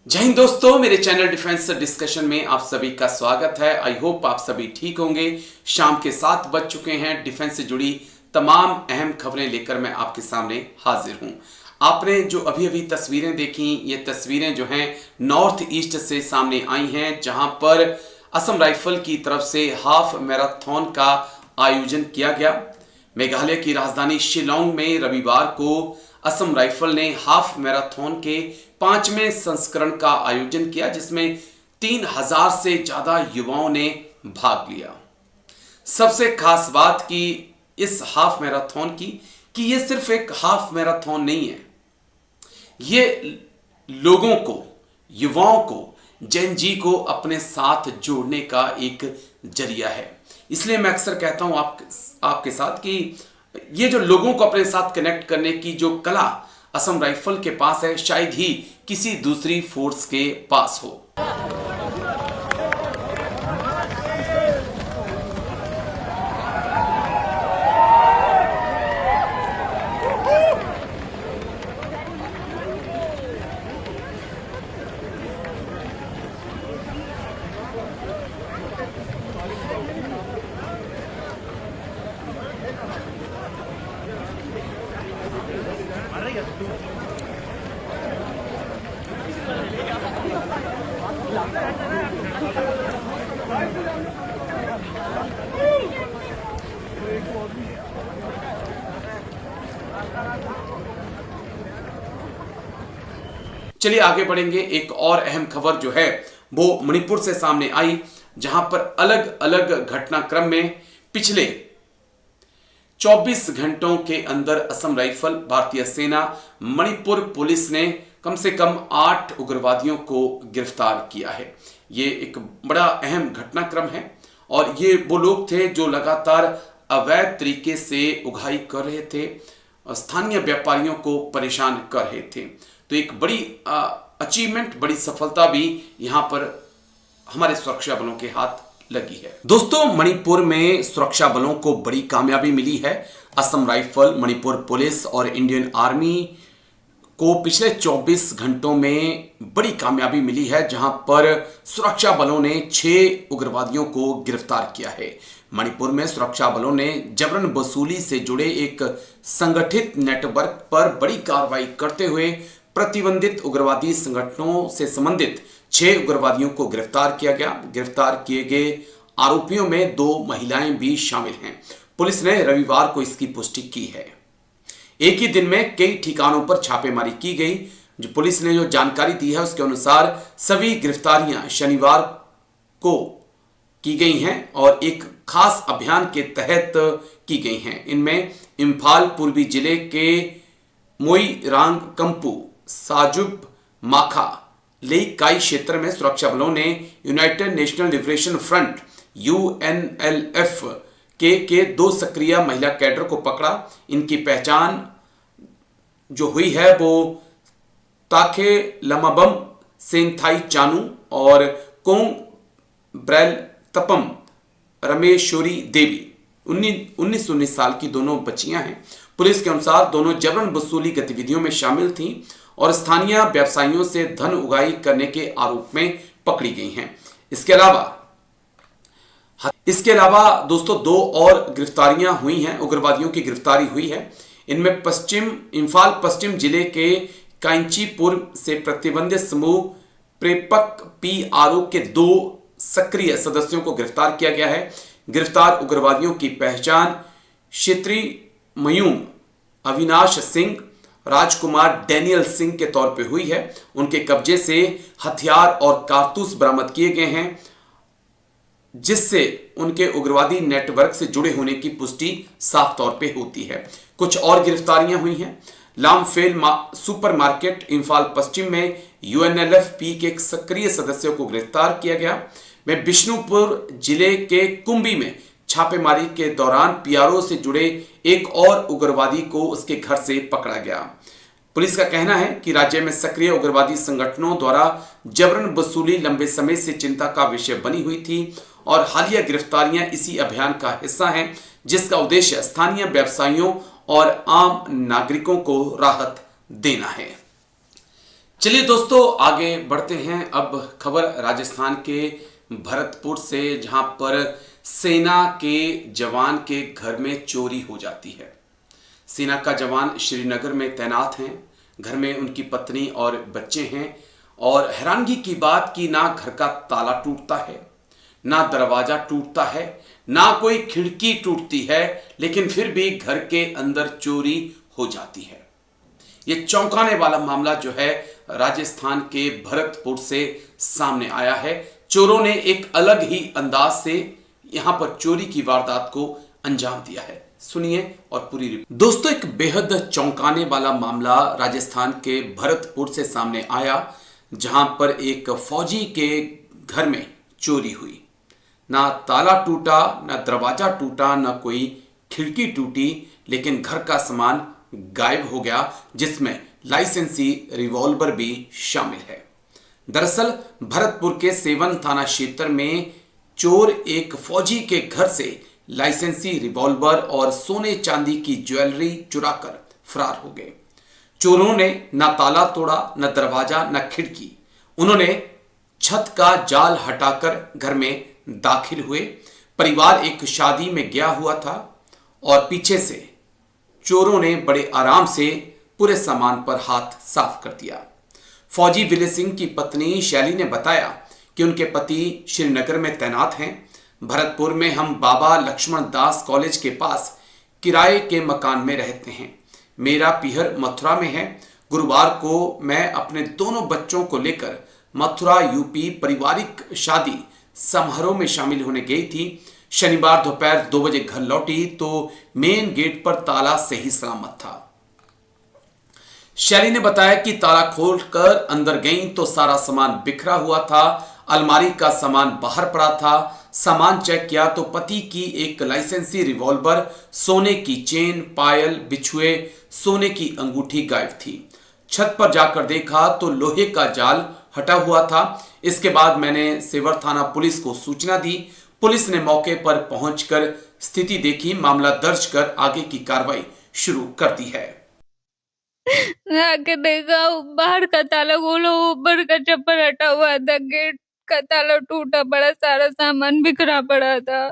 जय हिंद दोस्तों, मेरे चैनल डिफेंस डिस्कशन में आप सभी का स्वागत है। आई होप आप सभी ठीक होंगे। शाम के 7 बज चुके हैं। डिफेंस से जुड़ी तमाम अहम खबरें लेकर मैं आपके सामने हाजिर हूं। आपने जो अभी अभी तस्वीरें देखी, ये तस्वीरें जो हैं नॉर्थ ईस्ट से सामने आई हैं, जहां पर असम राइफल की तरफ से हाफ मैराथन का आयोजन किया गया। मेघालय की राजधानी शिलोंग में रविवार को असम राइफल ने हाफ मैराथन के 5वें संस्करण का आयोजन किया, जिसमें 3000 से ज्यादा युवाओं ने भाग लिया। सबसे खास बात की इस हाफ मैराथन की कि ये सिर्फ एक हाफ मैराथन नहीं है, ये लोगों को, युवाओं को, जेन जी को अपने साथ जोड़ने का एक जरिया है। इसलिए मैं अक्सर कहता हूं आपके साथ कि ये जो लोगों को अपने साथ कनेक्ट करने की जो कला असम राइफल के पास है, शायद ही किसी दूसरी फोर्स के पास हो। चलिए आगे बढ़ेंगे। एक और अहम खबर जो है वो मणिपुर से सामने आई, जहां पर अलग अलग घटनाक्रम में पिछले 24 घंटों के अंदर असम राइफल, भारतीय सेना, मणिपुर पुलिस ने कम से कम 8 उग्रवादियों को गिरफ्तार किया है। ये एक बड़ा अहम घटनाक्रम है और ये वो लोग थे जो लगातार अवैध तरीके से उगाही कर रहे थे, स्थानीय व्यापारियों को परेशान कर रहे थे। तो एक बड़ी अचीवमेंट, बड़ी सफलता भी यहां पर हमारे सुरक्षा बलों के हाथ लगी है। दोस्तों, मणिपुर में सुरक्षा बलों को बड़ी कामयाबी मिली है। असम राइफल, मणिपुर पुलिस और इंडियन आर्मी को पिछले 24 घंटों में बड़ी कामयाबी मिली है, जहां पर सुरक्षा बलों ने 6 उग्रवादियों को गिरफ्तार किया है। मणिपुर में सुरक्षा बलों ने जबरन वसूली से जुड़े एक संगठित नेटवर्क पर बड़ी कार्रवाई करते हुए प्रतिबंधित उग्रवादी संगठनों से संबंधित 6 उग्रवादियों को गिरफ्तार किया गया। गिरफ्तार किए गए आरोपियों में 2 महिलाएं भी शामिल हैं। पुलिस ने रविवार को इसकी पुष्टि की है। एक ही दिन में कई ठिकानों पर छापेमारी की गई। जो पुलिस ने जो जानकारी दी है उसके अनुसार सभी गिरफ्तारियां शनिवार को की गई हैं और एक खास अभियान के तहत की गई हैं। इनमें इम्फाल पूर्वी जिले के मोईरांग कंपू, साजुब, माखा, लेकाई क्षेत्र में सुरक्षा बलों ने United national liberation front UNLF के 2 सक्रिय महिला कैडर को पकड़ा। इनकी पहचान जो हुई है वो ताखे लमाबम सेनथाई चानू और कोंग ब्रेल तपम रमेश्वरी देवी 19 साल की दोनों बच्चियां हैं। पुलिस के अनुसार दोनों जबरन वसूली गतिविधियों में शामिल थीं और स्थानीय व्यवसायियों से धन उगाही करने के आरोप में पकड़ी गई हैं। इसके अलावा दोस्तों 2 और गिरफ्तारियां हुई हैं, उग्रवादियों की गिरफ्तारी हुई है। इनमें इम्फाल पश्चिम जिले के कांचीपुर से प्रतिबंधित समूह प्रेपक पीआरओ के 2 सक्रिय सदस्यों को गिरफ्तार किया गया है। गिरफ्तार उग्रवादियों की पहचान क्षेत्री मयूम, अविनाश सिंह, राजकुमार डैनियल सिंह के तौर पे हुई है। उनके कब्जे से हथियार और कारतूस बरामद किए गए हैं, जिससे उनके उग्रवादी नेटवर्क से जुड़े होने की पुष्टि साफ तौर पे होती है। कुछ और गिरफ्तारियां हुई हैं। लामफेल सुपरमार्केट इम्फाल पश्चिम में यूएनएलएफपी के एक सक्रिय सदस्य को गिरफ्तार किया गया। में बिष्णुपुर जिले के कुंभी में छापेमारी के दौरान पीआरओ से जुड़े एक और उग्रवादी को उसके घर से पकड़ा गया। पुलिस का कहना है कि राज्य में सक्रिय उग्रवादी संगठनों द्वारा जबरन वसूली लंबे समय से चिंता का विषय बनी हुई थी और हालिया गिरफ्तारियां इसी अभियान का हिस्सा हैं, जिसका उद्देश्य स्थानीय व्यवसायियों और आम नागरिकों को राहत देना है। चलिए दोस्तों, आगे बढ़ते हैं। अब खबर राजस्थान के भरतपुर से, जहां पर सेना के जवान के घर में चोरी हो जाती है। सेना का जवान श्रीनगर में तैनात हैं। घर में उनकी पत्नी और बच्चे हैं, और हैरानगी की बात कि ना घर का ताला टूटता है, ना दरवाजा टूटता है, ना कोई खिड़की टूटती है, लेकिन फिर भी घर के अंदर चोरी हो जाती है। ये चौंकाने वाला मामला जो है राजस्थान के भरतपुर से सामने आया है। चोरों ने एक अलग ही अंदाज से यहां पर चोरी की वारदात को अंजाम दिया है। सुनिए और पूरी रिपोर्ट। दोस्तों, एक बेहद चौंकाने वाला मामला राजस्थान के भरतपुर से सामने आया, जहां पर एक फौजी के घर में चोरी हुई। ना ताला टूटा, ना दरवाजा टूटा, ना कोई खिड़की टूटी, लेकिन घर का सामान गायब हो गया, जिसमें लाइसेंसी रिवॉल्वर भी शामिल है। दरअसल भरतपुर के सेवन थाना क्षेत्र में चोर एक फौजी के घर से लाइसेंसी रिवॉल्वर और सोने चांदी की ज्वेलरी चुराकर फरार हो गए। चोरों ने न ताला तोड़ा, न दरवाजा, न खिड़की। उन्होंने छत का जाल हटाकर घर में दाखिल हुए। परिवार एक शादी में गया हुआ था, और पीछे से चोरों ने बड़े आराम से पूरे सामान पर हाथ साफ कर दिया। फौजी विले सिंह की पत्नी शैली ने बताया कि उनके पति श्रीनगर में तैनात हैं। भरतपुर में हम बाबा लक्ष्मण दास कॉलेज के पास किराए के मकान में रहते हैं। मेरा पीहर मथुरा में है। गुरुवार को मैं अपने दोनों बच्चों को लेकर मथुरा यूपी पारिवारिक शादी समारोह में शामिल होने गई थी। शनिवार दोपहर 2 बजे घर लौटी तो मेन गेट पर ताला सही सलामत था। शैली ने बताया कि ताला खोलकर अंदर गई तो सारा सामान बिखरा हुआ था। अलमारी का सामान बाहर पड़ा था। सामान चेक किया तो पति की एक लाइसेंसी रिवॉल्वर, सोने की चेन, पायल, बिछुए, सोने की अंगूठी गायब थी। छत पर जाकर देखा तो लोहे का जाल हटा हुआ था। इसके बाद मैंने सेवर थाना पुलिस को सूचना दी। पुलिस ने मौके पर पहुंचकर स्थिति देखी। मामला दर्ज कर आगे की कार्रवाई शुरू कर दी है। आके देखा, बाहर का ताला खोलो, ऊपर का चप्पल हटा हुआ था, गेट का ताला टूटा पड़ा, सारा सामान बिखरा पड़ा था।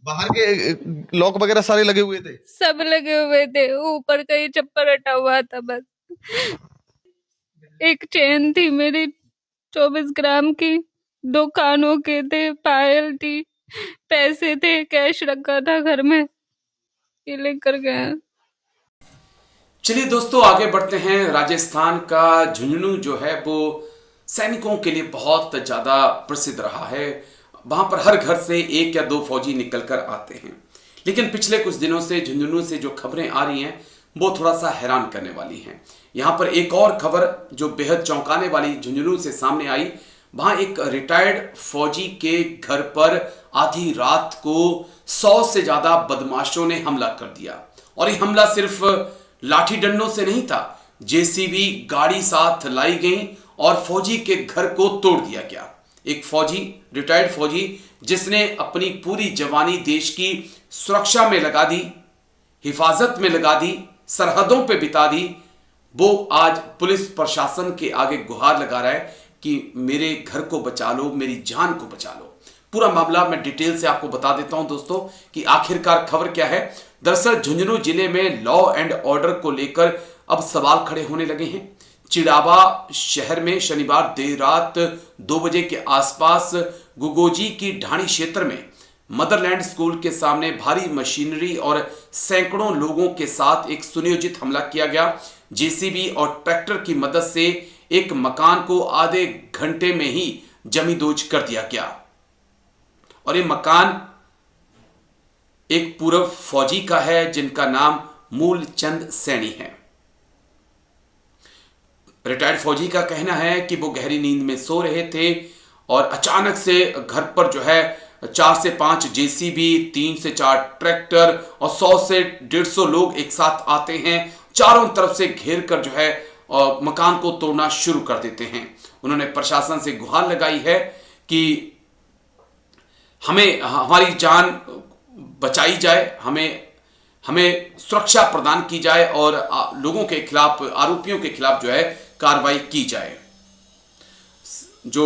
बाहर के लॉक वगैरह सारे लगे हुए थे? सब लगे हुए थे, ऊपर का ही चप्पल हटा हुआ था बस। एक चेन थी मेरी 24 ग्राम की, 2 कानों के थे, पायल थी, पैसे थे, कैश रखा था घर में, ये लेकर गए। चलिए दोस्तों, आगे बढ़ते हैं। राजस्थान का झुंझुनू जो है वो सैनिकों के लिए बहुत ज़्यादा प्रसिद्ध रहा है। वहाँ पर हर घर से 1 या 2 फौजी निकल कर आते हैं। लेकिन पिछले कुछ दिनों से झुंझुनू से जो खबरें आ रही हैं वो थोड़ा सा हैरान करने वाली हैं। यहाँ पर एक और खबर जो बेहद चौंकाने वाली झुंझुनू से सामने आई। वहाँ एक रिटायर्ड फौजी के घर पर आधी रात को 100 से ज़्यादा बदमाशों ने हमला कर दिया। और ये हमला सिर्फ लाठी डंडों से नहीं था, जेसीबी गाड़ी साथ लाई गई और फौजी के घर को तोड़ दिया गया। एक फौजी, रिटायर्ड फौजी, जिसने अपनी पूरी जवानी देश की सुरक्षा में लगा दी, हिफाजत में लगा दी, सरहदों पे बिता दी, वो आज पुलिस प्रशासन के आगे गुहार लगा रहा है कि मेरे घर को बचा लो, मेरी जान को बचा लो। पूरा मामला मैं डिटेल से आपको बता देता हूं दोस्तों कि आखिरकार खबर क्या है। दरअसल झुंझुनू जिले में लॉ एंड ऑर्डर को लेकर अब सवाल खड़े होने लगे हैं। चिड़ावा शहर में शनिवार देर रात 2 बजे के आसपास गुगोजी की ढाणी क्षेत्र में मदरलैंड स्कूल के सामने भारी मशीनरी और सैकड़ों लोगों के साथ एक सुनियोजित हमला किया गया। जेसीबी और ट्रैक्टर की मदद से एक मकान को आधे घंटे में ही जमींदोज कर दिया गया। और ये मकान एक पूर्व फौजी का है जिनका नाम मूलचंद सैनी है। रिटायर्ड फौजी का कहना है कि वो गहरी नींद में सो रहे थे और अचानक से घर पर जो है 4 से 5 जेसीबी, 3 से 4 ट्रैक्टर और 100 से 150 लोग एक साथ आते हैं। चारों तरफ से घेर कर जो है मकान को तोड़ना शुरू कर देते हैं। उन्होंने प्रशासन से गुहार लगाई है कि हमें हमारी जान बचाई जाए, हमें सुरक्षा प्रदान की जाए और लोगों के खिलाफ, आरोपियों के खिलाफ जो है कार्रवाई की जाए। जो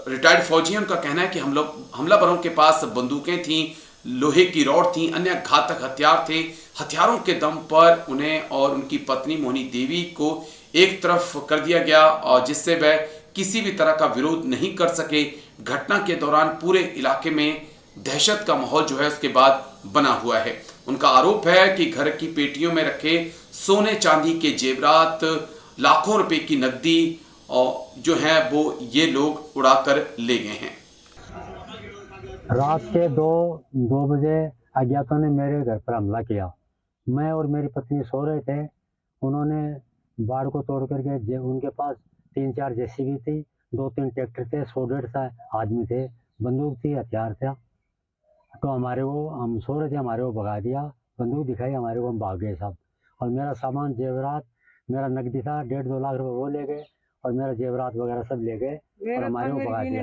रिटायर्ड फौजी हैं उनका कहना है कि हमलावरों के पास बंदूकें थीं, लोहे की रॉड थी, अन्य घातक हथियार थे। हथियारों के दम पर उन्हें और उनकी पत्नी मोहिनी देवी को एक तरफ कर दिया गया और जिससे वह किसी भी तरह का विरोध नहीं कर सके। घटना के दौरान पूरे इलाके में दहशत का माहौल जो है उसके बाद बना हुआ है। उनका आरोप है कि घर की पेटियों में रखे सोने चांदी के जेवरात, लाखों रुपए की नकदी और जो है वो ये लोग उड़ाकर ले गए हैं। रात के दो बजे अज्ञातों ने मेरे घर पर हमला किया। मैं और मेरी पत्नी सो रहे थे। उन्होंने बाड़ को तोड़ करके उनके पास 3-4 जेसीबी थी, 2-3 ट्रैक्टर थे, 100-150 आदमी थे, बंदूक थी, हथियार था। तो हम सो रहे थे, हमारे को भगा दिया, बंदूक दिखाई हमारे को, हम भाग गए साहब। और मेरा सामान जेवरात, मेरा नकदी था 1.5-2 लाख रुपए वो ले गए और मेरा जेवरात वगैरह सब ले गए और हमारे को भगा दिया।